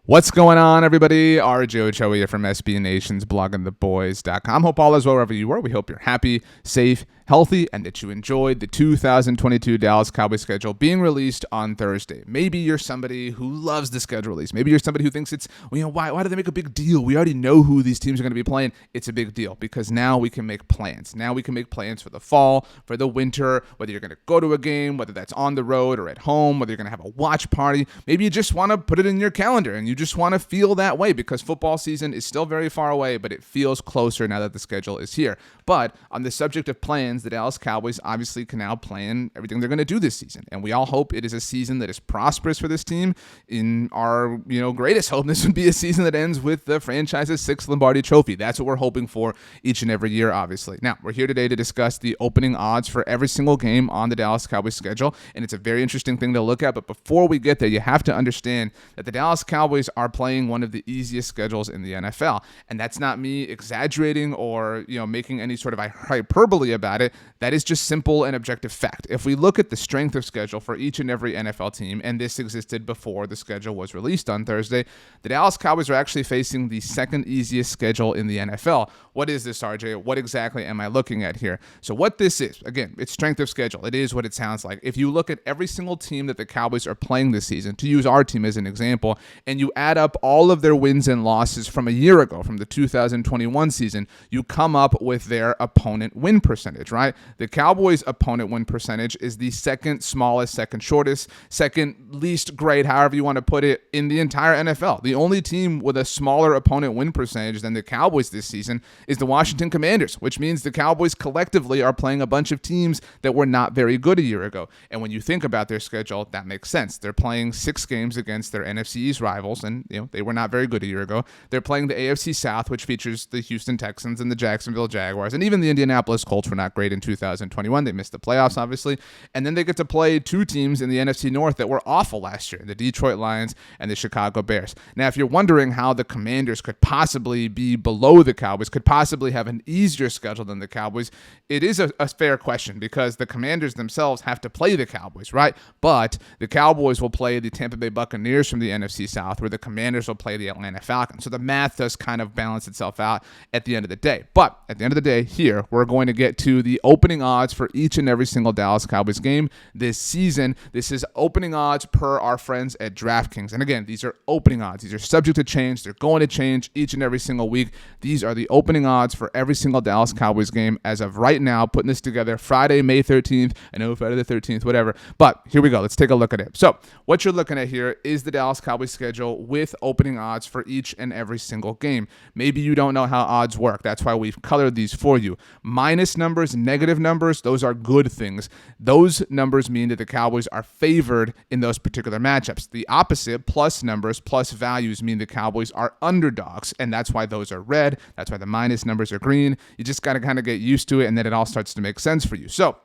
What's going on, everybody? RJ Ochoa here from SB Nation's bloggingtheboys.com. Hope all is well wherever you are. We hope you're happy, safe, healthy, and that you enjoyed the 2022 Dallas Cowboys schedule being released on Thursday. Maybe you're somebody who loves the schedule release. Maybe you're somebody who thinks it's, why do they make a big deal? We already know who these teams are going to be playing. It's a big deal because now we can make plans. Now we can make plans for the fall, for the winter, whether you're going to go to a game, whether that's on the road or at home, whether you're going to have a watch party. Maybe you just want to put it in your calendar and you just want to feel that way because football season is still very far away, but it feels closer now that the schedule is here. But on the subject of plans, the Dallas Cowboys obviously can now plan everything they're going to do this season. And we all hope it is a season that is prosperous for this team. In our, greatest hope, this would be a season that ends with the franchise's 6th Lombardi trophy. That's what we're hoping for each and every year, obviously. Now, we're here today to discuss the opening odds for every single game on the Dallas Cowboys schedule. And it's a very interesting thing to look at. But before we get there, you have to understand that the Dallas Cowboys are playing one of the easiest schedules in the NFL. And that's not me exaggerating or, making any sort of hyperbole about it. That is just simple and objective fact. If we look at the strength of schedule for each and every NFL team, and this existed before the schedule was released on Thursday, the Dallas Cowboys are actually facing the second easiest schedule in the NFL. What is this, RJ? What exactly am I looking at here? So what this is, again, it's strength of schedule. It is what it sounds like. If you look at every single team that the Cowboys are playing this season, to use our team as an example, and you add up all of their wins and losses from a year ago, from the 2021 season, you come up with their opponent win percentage, right? The Cowboys' opponent win percentage is the second smallest, second shortest, second least great, however you want to put it, in the entire NFL. The only team with a smaller opponent win percentage than the Cowboys this season is the Washington Commanders, which means the Cowboys collectively are playing a bunch of teams that were not very good a year ago. And when you think about their schedule, that makes sense. They're playing 6 games against their NFC East rivals, and they were not very good a year ago. They're playing the AFC South, which features the Houston Texans and the Jacksonville Jaguars, and even the Indianapolis Colts were not great in 2021. They missed the playoffs, obviously. And then they get to play 2 teams in the NFC North that were awful last year, the Detroit Lions and the Chicago Bears. Now, if you're wondering how the Commanders could possibly be below the Cowboys, could possibly have an easier schedule than the Cowboys, it is a fair question because the Commanders themselves have to play the Cowboys, right? But the Cowboys will play the Tampa Bay Buccaneers from the NFC South, where the Commanders will play the Atlanta Falcons. So the math does kind of balance itself out at the end of the day. But at the end of the day, here, we're going to get to the opening odds for each and every single Dallas Cowboys game this season. This is opening odds per our friends at DraftKings. And again, these are opening odds. These are subject to change. They're going to change each and every single week. These are the opening odds for every single Dallas Cowboys game as of right now, putting this together Friday, May 13th. I know Friday the 13th, whatever. But here we go. Let's take a look at it. So what you're looking at here is the Dallas Cowboys schedule with opening odds for each and every single game. Maybe you don't know how odds work. That's why we've colored these for you. Minus numbers, negative numbers, those are good things. Those numbers mean that the Cowboys are favored in those particular matchups. The opposite, plus numbers, plus values, mean the Cowboys are underdogs, and that's why those are red. That's why the minus numbers are green. You just got to kind of get used to it, and then it all starts to make sense for you. So,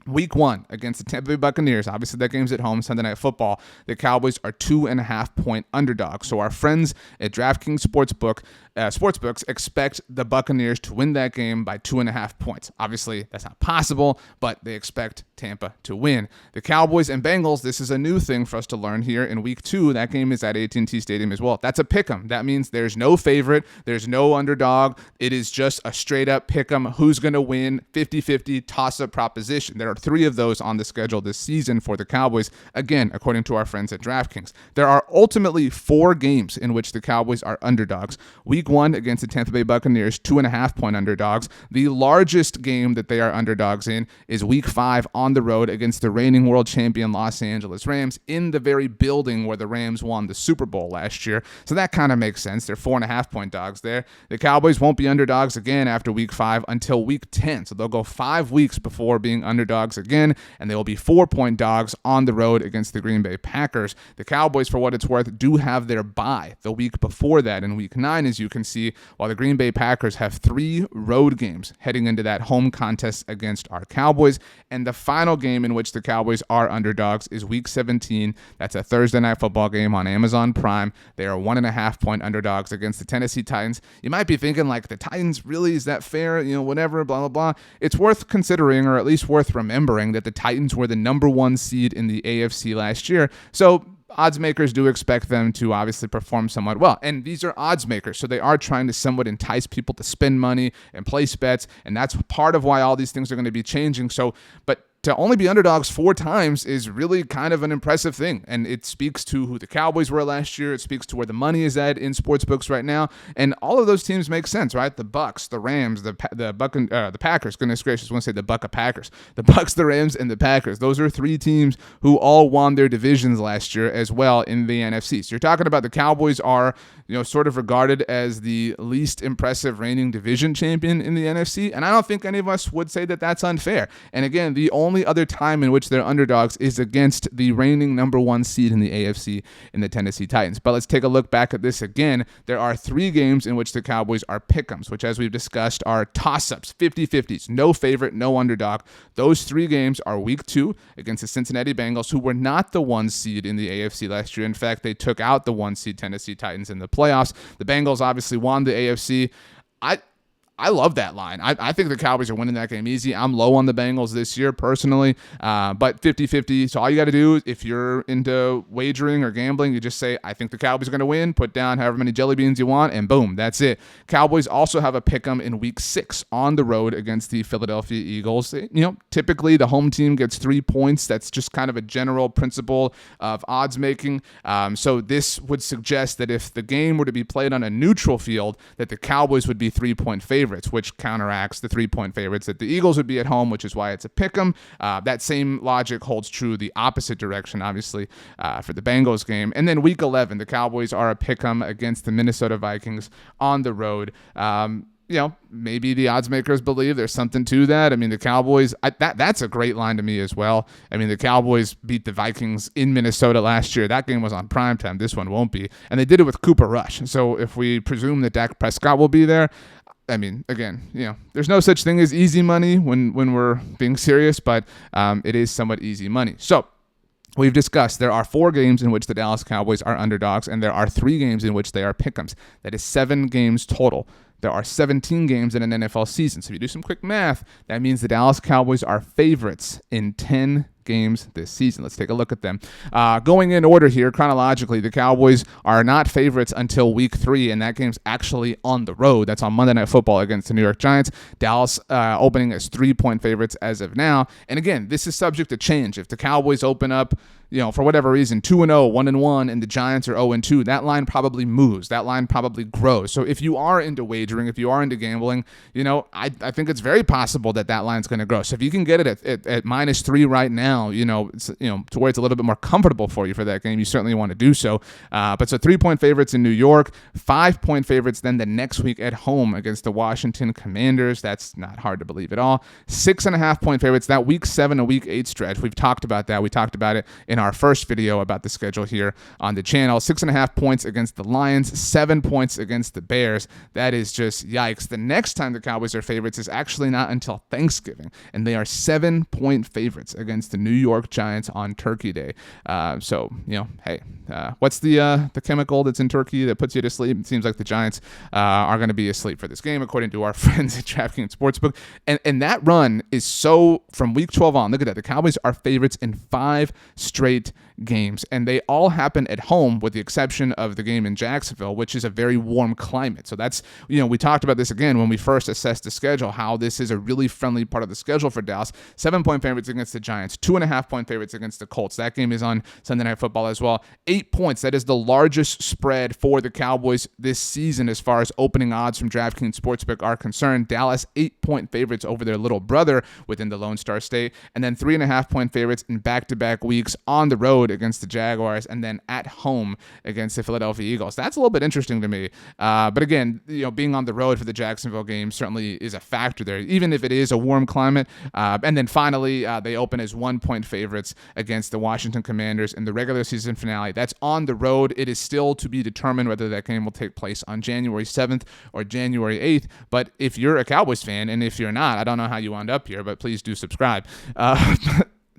Week 1 against the Tampa Bay Buccaneers. Obviously, that game's at home, Sunday Night Football. The Cowboys are 2.5-point underdogs. So our friends at DraftKings Sportsbooks expect the Buccaneers to win that game by 2.5 points. Obviously, that's not possible, but they expect Tampa to win. The Cowboys and Bengals, this is a new thing for us to learn here in Week 2. That game is at AT&T Stadium as well. That's a pick'em. That means there's no favorite. There's no underdog. It is just a straight-up pick'em. Who's going to win? 50-50 toss-up proposition. There are 3 of those on the schedule this season for the Cowboys, again, according to our friends at DraftKings. There are ultimately 4 games in which the Cowboys are underdogs. Week 1 against the Tampa Bay Buccaneers, 2.5-point underdogs. The largest game that they are underdogs in is Week 5 on the road against the reigning world champion Los Angeles Rams in the very building where the Rams won the Super Bowl last year. So that kind of makes sense. They're 4.5-point dogs there. The Cowboys won't be underdogs again after Week 5 until Week 10. So they'll go 5 weeks before being underdogs again, and they will be 4-point dogs on the road against the Green Bay Packers. The Cowboys, for what it's worth, do have their bye the week before that in Week 9, as you can see, while the Green Bay Packers have 3 road games heading into that home contest against our Cowboys. And the final game in which the Cowboys are underdogs is Week 17. That's a Thursday Night Football game on Amazon Prime. They are 1.5-point underdogs against the Tennessee Titans. You might be thinking, like, the Titans, really? Is that fair? Whatever, blah, blah, blah. It's worth considering, or at least worth remembering, that the Titans were the number 1 seed in the AFC last year. So odds makers do expect them to obviously perform somewhat well. And these are odds makers, so they are trying to somewhat entice people to spend money and place bets, and that's part of why all these things are going to be changing. So, but to only be underdogs 4 times is really kind of an impressive thing, and it speaks to who the Cowboys were last year. It speaks to where the money is at in sportsbooks right now, and all of those teams make sense, right? The Bucks, the Rams, the Packers. Goodness gracious, I want to say the Bucka Packers. The Bucks, the Rams, and the Packers. Those are 3 teams who all won their divisions last year as well in the NFC. So you're talking about the Cowboys are, sort of regarded as the least impressive reigning division champion in the NFC, and I don't think any of us would say that that's unfair. And again, the only other time in which they're underdogs is against the reigning number 1 seed in the AFC in the Tennessee Titans. But let's take a look back at this again. There are 3 games in which the Cowboys are pick'ems, which, as we've discussed, are toss-ups, 50-50s, no favorite, no underdog. Those 3 games are week 2 against the Cincinnati Bengals, who were not the 1 seed in the AFC last year. In fact, they took out the 1 seed Tennessee Titans in the playoffs. The Bengals obviously won the AFC. I love that line. I think the Cowboys are winning that game easy. I'm low on the Bengals this year personally, but 50-50. So all you got to do, if you're into wagering or gambling, you just say, I think the Cowboys are going to win, put down however many jelly beans you want, and boom, that's it. Cowboys also have a pick'em in week 6 on the road against the Philadelphia Eagles. Typically the home team gets 3 points. That's just kind of a general principle of odds making. So this would suggest that if the game were to be played on a neutral field, that the Cowboys would be 3-point favorites, which counteracts the 3-point favorites that the Eagles would be at home, which is why it's a pick'em. That same logic holds true the opposite direction, obviously, for the Bengals game. And then week 11, the Cowboys are a pick'em against the Minnesota Vikings on the road. Maybe the odds makers believe there's something to that. I mean, the Cowboys, that's a great line to me as well. I mean, the Cowboys beat the Vikings in Minnesota last year. That game was on primetime. This one won't be. And they did it with Cooper Rush. So if we presume that Dak Prescott will be there, I mean, again, there's no such thing as easy money when we're being serious, but it is somewhat easy money. So we've discussed there are 4 games in which the Dallas Cowboys are underdogs, and there are 3 games in which they are pick'ems. That is 7 games total. There are 17 games in an NFL season. So if you do some quick math, that means the Dallas Cowboys are favorites in 10 games this season. Let's take a look at them. Going in order here, chronologically, the Cowboys are not favorites until week 3, and that game's actually on the road. That's on Monday Night Football against the New York Giants. Dallas opening as 3-point favorites as of now. And again, this is subject to change. If the Cowboys open up, for whatever reason, 2-0, 1-1, and the Giants are 0-2, that line probably moves. That line probably grows. So if you are into wagering, if you are into gambling, I think it's very possible that line's going to grow. So if you can get it at -3 right now, to where it's a little bit more comfortable for you for that game, you certainly want to do so. But so 3-point favorites in New York, 5-point favorites then the next week at home against the Washington Commanders. That's not hard to believe at all. 6.5-point favorites, that week 7 to week 8 stretch. We've talked about that. We talked about it in our first video about the schedule here on the channel. 6.5 points against the Lions, 7 points against the Bears. That is just yikes. The next time the Cowboys are favorites is actually not until Thanksgiving, and they are 7-point favorites against the New York Giants on Turkey Day. Hey, what's the chemical that's in turkey that puts you to sleep? It seems like the Giants are going to be asleep for this game, according to our friends at DraftKings Sportsbook. And that run is so from week 12 on. Look at that. The Cowboys are favorites in 5 straight games, and they all happen at home with the exception of the game in Jacksonville, which is a very warm climate. So that's, we talked about this again when we first assessed the schedule, how this is a really friendly part of the schedule for Dallas. 7-point favorites against the Giants, 2.5-point favorites against the Colts. That game is on Sunday Night Football as well. 8 points. That is the largest spread for the Cowboys this season as far as opening odds from DraftKings Sportsbook are concerned. Dallas 8-point favorites over their little brother within the Lone Star State, and then 3.5-point favorites in back-to-back weeks on the road against the Jaguars, and then at home against the Philadelphia Eagles. That's a little bit interesting to me. But again, being on the road for the Jacksonville game certainly is a factor there, even if it is a warm climate. And then finally, they open as 1-point favorites against the Washington Commanders in the regular season finale. That's on the road. It is still to be determined whether that game will take place on January 7th or January 8th. But if you're a Cowboys fan, and if you're not, I don't know how you wound up here, but please do subscribe.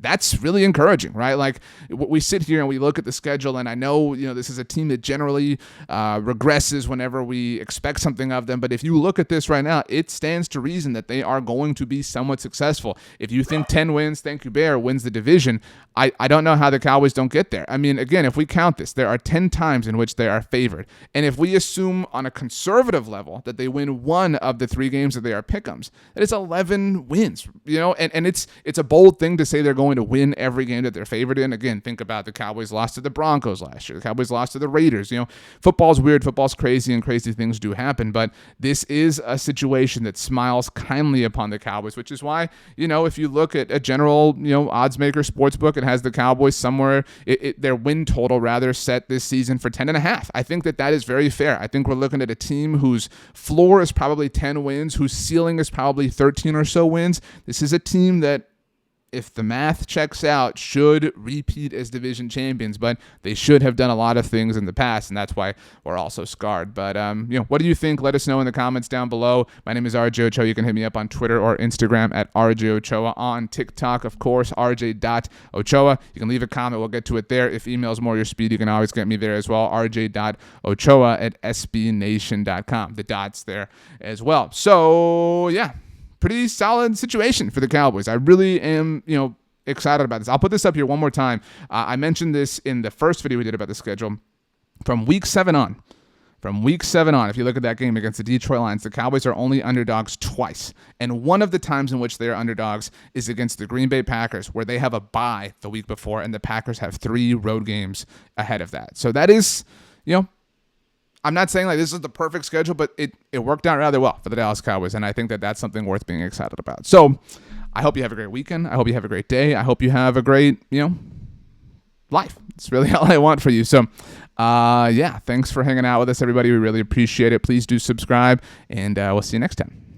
that's really encouraging, right? Like we sit here and we look at the schedule, and I know, this is a team that generally regresses whenever we expect something of them. But if you look at this right now, it stands to reason that they are going to be somewhat successful. If you think 10 wins, thank you, Bear, wins the division, I don't know how the Cowboys don't get there. I mean, again, if we count this, there are 10 times in which they are favored. And if we assume on a conservative level that they win one of the 3 games that they are pick'ems, that is 11 wins, and it's a bold thing to say they're going to win every game that they're favored in. Again, think about the Cowboys lost to the Broncos last year. The Cowboys lost to the Raiders. Football's weird, football's crazy, and crazy things do happen. But this is a situation that smiles kindly upon the Cowboys, which is why, if you look at a general, odds maker sportsbook, it has the Cowboys somewhere, their win total rather set this season for 10.5. I think that is very fair. I think we're looking at a team whose floor is probably 10 wins, whose ceiling is probably 13 or so wins. This is a team that, if the math checks out, should repeat as division champions, but they should have done a lot of things in the past, and that's why we're also scarred. But, what do you think? Let us know in the comments down below. My name is RJ Ochoa. You can hit me up on Twitter or Instagram at RJ Ochoa. On TikTok, of course, RJ.Ochoa. You can leave a comment. We'll get to it there. If email is more your speed, you can always get me there as well. RJ.Ochoa at SBNation.com. The dot's there as well. So, yeah. Pretty solid situation for the Cowboys. I really am, excited about this. I'll put this up here one more time. I mentioned this in the first video we did about the schedule. From week 7 on, if you look at that game against the Detroit Lions, the Cowboys are only underdogs twice. And one of the times in which they are underdogs is against the Green Bay Packers, where they have a bye the week before, and the Packers have 3 road games ahead of that. So that is, I'm not saying like this is the perfect schedule, but it worked out rather well for the Dallas Cowboys, and I think that that's something worth being excited about. So I hope you have a great weekend. I hope you have a great day. I hope you have a great, life. It's really all I want for you. So, thanks for hanging out with us, everybody. We really appreciate it. Please do subscribe, and we'll see you next time.